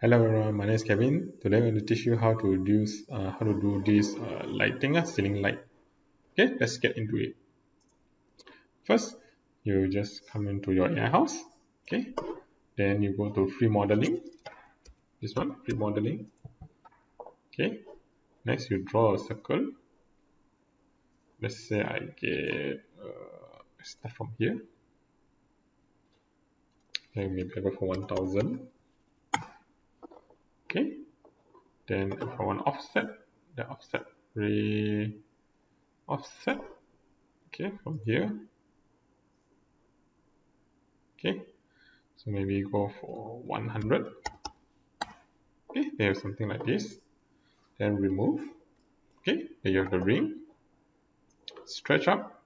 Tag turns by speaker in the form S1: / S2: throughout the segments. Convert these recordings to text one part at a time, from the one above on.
S1: Hello everyone, my name is Kevin. Today I'm going to teach you how to do this lighting, ceiling light. Okay, let's get into it. First, you just come into your AiHouse. Okay, then you go to free modeling. This one, free modeling. Okay, next you draw a circle. Let's say I get start from here. Then maybe I go for 1000. Okay, then if I want offset, the offset offset. Okay, from here. Okay, so maybe go for 100. Okay, they have something like this. Then remove. Okay, then you have the ring. Stretch up.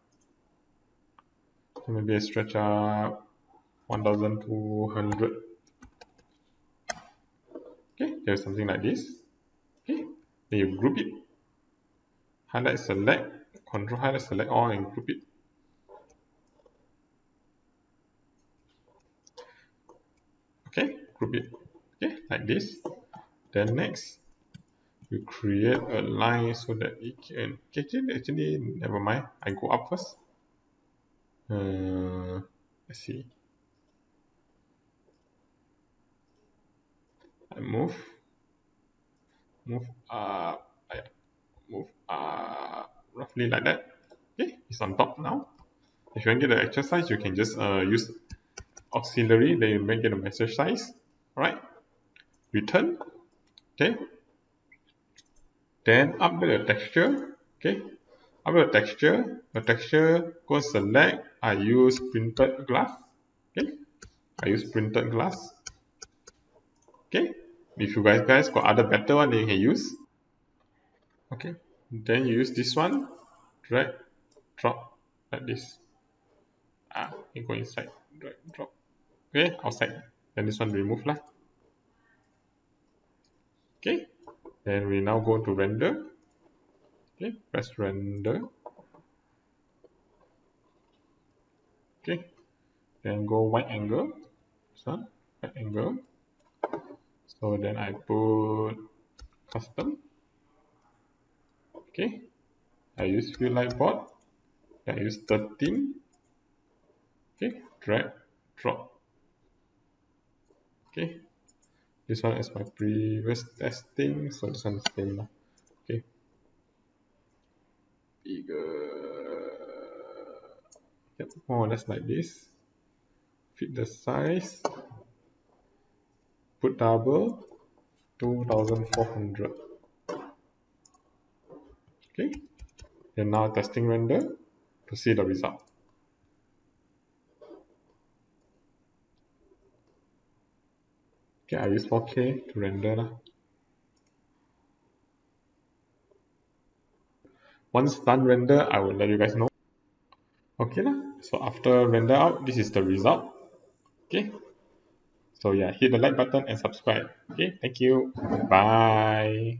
S1: So maybe I stretch up 1200. Okay, there's something like this. Okay, then you group it. Highlight, select, control highlight, select all, and group it. Okay, group it. Okay, like this. Then next, you create a line so that it can. Actually, never mind. I go up first. Let's see. I move up, move up, roughly like that. Okay, it's on top now. If you want to get the actual size, you can just use auxiliary, then you make it a message size. Alright, return. Okay, then update the texture. Okay, update the texture, go select. I use printed glass. Okay, I use printed glass. Okay, if you guys got other better one, then you can use. Okay, then you use this one, drag, drop like this. You go inside, drag, drop. Okay, outside. Then this one remove lah. Okay, then we now go to render. Okay, press render. Okay, then go wide angle. This one, wide angle. So then I put custom. Okay, I use fill light board. I use 13. Okay, drag, drop. Okay, this one is my previous testing, so this one is same. Okay, bigger. Yep, more or less like this. Fit the size. Put double. 2400. Okay, and now testing render to see the result. Okay, I use 4K to render lah. Once done render, I will let you guys know. Okay lah. So after render out, this is the result. Okay. So yeah, hit the like button and subscribe. Okay, thank you. Bye.